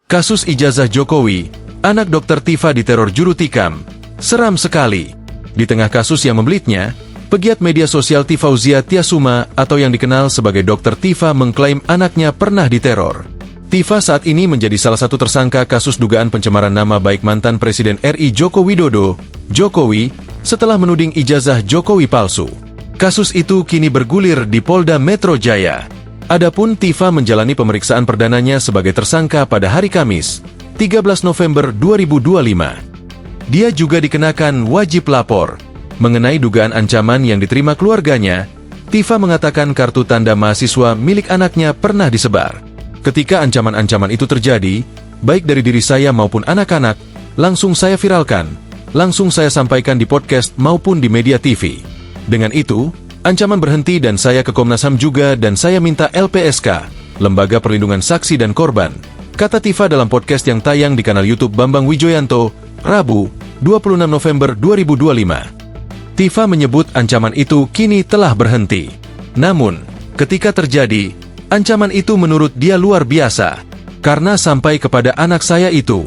Kasus ijazah Jokowi, anak Dr. Tifa diteror juru tikam. Seram sekali. Di tengah kasus yang membelitnya, pegiat media sosial Tifauzia Tiasuma atau yang dikenal sebagai Dr. Tifa mengklaim anaknya pernah diteror. Tifa saat ini menjadi salah satu tersangka kasus dugaan pencemaran nama baik mantan Presiden RI Joko Widodo, Jokowi, setelah menuding ijazah Jokowi palsu. Kasus itu kini bergulir di Polda Metro Jaya. Adapun Tifa menjalani pemeriksaan perdananya sebagai tersangka pada hari Kamis, 13 November 2025. Dia juga dikenakan wajib lapor. Mengenai dugaan ancaman yang diterima keluarganya, Tifa mengatakan kartu tanda mahasiswa milik anaknya pernah disebar. Ketika ancaman-ancaman itu terjadi, baik dari diri saya maupun anak-anak, langsung saya viralkan, langsung saya sampaikan di podcast maupun di media TV. Dengan itu, ancaman berhenti dan saya ke Komnas HAM juga dan saya minta LPSK, Lembaga Perlindungan Saksi dan Korban, kata Tifa dalam podcast yang tayang di kanal YouTube Bambang Wijoyanto, Rabu, 26 November 2025. Tifa menyebut ancaman itu kini telah berhenti. Namun, ketika terjadi, ancaman itu menurut dia luar biasa. Karena sampai kepada anak saya itu.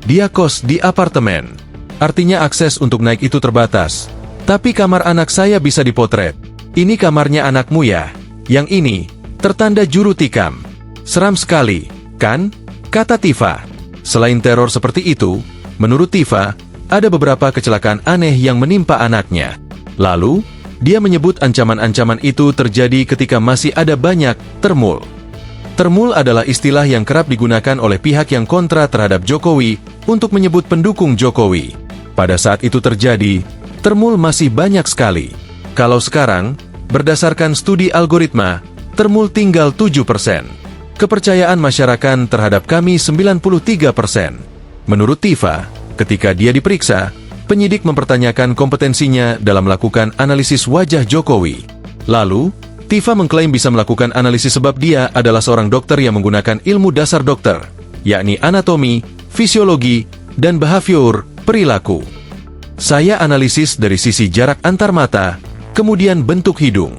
Dia kos di apartemen. Artinya akses untuk naik itu terbatas. Tapi kamar anak saya bisa dipotret. Ini kamarnya anakmu ya? Yang ini, tertanda juru tikam. Seram sekali, kan? Kata Tifa. Selain teror seperti itu, menurut Tifa, ada beberapa kecelakaan aneh yang menimpa anaknya. Lalu, dia menyebut ancaman-ancaman itu terjadi ketika masih ada banyak termul. Termul adalah istilah yang kerap digunakan oleh pihak yang kontra terhadap Jokowi untuk menyebut pendukung Jokowi. Pada saat itu terjadi, termul masih banyak sekali. Kalau sekarang, berdasarkan studi algoritma, termul tinggal 7%. Kepercayaan masyarakat terhadap kami 93%. Menurut Tifa, ketika dia diperiksa, penyidik mempertanyakan kompetensinya dalam melakukan analisis wajah Jokowi. Lalu, Tifa mengklaim bisa melakukan analisis sebab dia adalah seorang dokter yang menggunakan ilmu dasar dokter, yakni anatomi, fisiologi, dan behavior, perilaku. Saya analisis dari sisi jarak antar mata, kemudian bentuk hidung.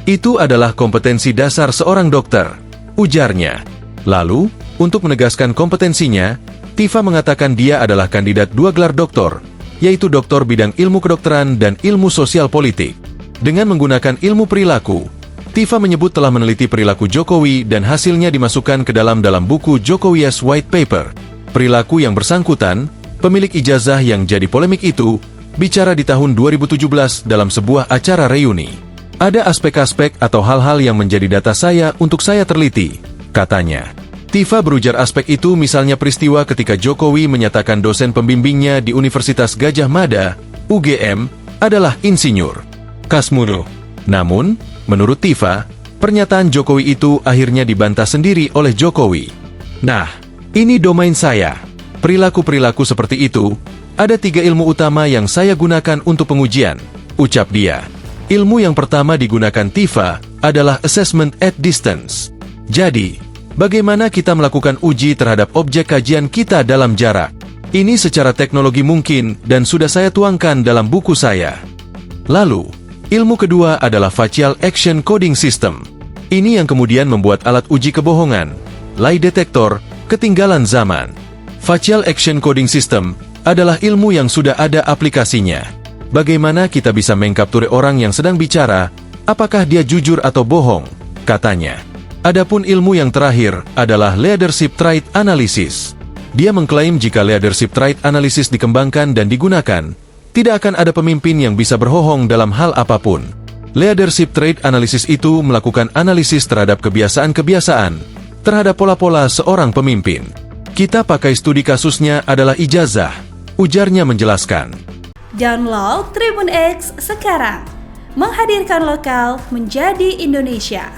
Itu adalah kompetensi dasar seorang dokter, ujarnya. Lalu, untuk menegaskan kompetensinya, Tifa mengatakan dia adalah kandidat 2 gelar doktor, yaitu doktor bidang ilmu kedokteran dan ilmu sosial politik. Dengan menggunakan ilmu perilaku, Tifa menyebut telah meneliti perilaku Jokowi dan hasilnya dimasukkan ke dalam buku Jokowi's White Paper. Perilaku yang bersangkutan, pemilik ijazah yang jadi polemik itu, bicara di tahun 2017 dalam sebuah acara reuni. Ada aspek-aspek atau hal-hal yang menjadi data saya untuk saya teliti, katanya. Tifa berujar aspek itu misalnya peristiwa ketika Jokowi menyatakan dosen pembimbingnya di Universitas Gadjah Mada, UGM, adalah insinyur Kasmuro. Namun, menurut Tifa, pernyataan Jokowi itu akhirnya dibantah sendiri oleh Jokowi. Nah, ini domain saya. Perilaku-perilaku seperti itu, ada 3 ilmu utama yang saya gunakan untuk pengujian, ucap dia. Ilmu yang pertama digunakan Tifa adalah assessment at distance. Jadi, bagaimana kita melakukan uji terhadap objek kajian kita dalam jarak? Ini secara teknologi mungkin dan sudah saya tuangkan dalam buku saya. Lalu, ilmu kedua adalah facial action coding system. Ini yang kemudian membuat alat uji kebohongan, lie detector, ketinggalan zaman. Facial action coding system adalah ilmu yang sudah ada aplikasinya. Bagaimana kita bisa mengkapture orang yang sedang bicara, apakah dia jujur atau bohong, katanya. Adapun ilmu yang terakhir adalah leadership trait analysis. Dia mengklaim jika leadership trait analysis dikembangkan dan digunakan, tidak akan ada pemimpin yang bisa berbohong dalam hal apapun. Leadership trait analysis itu melakukan analisis terhadap kebiasaan-kebiasaan, terhadap pola-pola seorang pemimpin. Kita pakai studi kasusnya adalah ijazah, ujarnya menjelaskan. Download Tribun X sekarang, menghadirkan lokal menjadi Indonesia.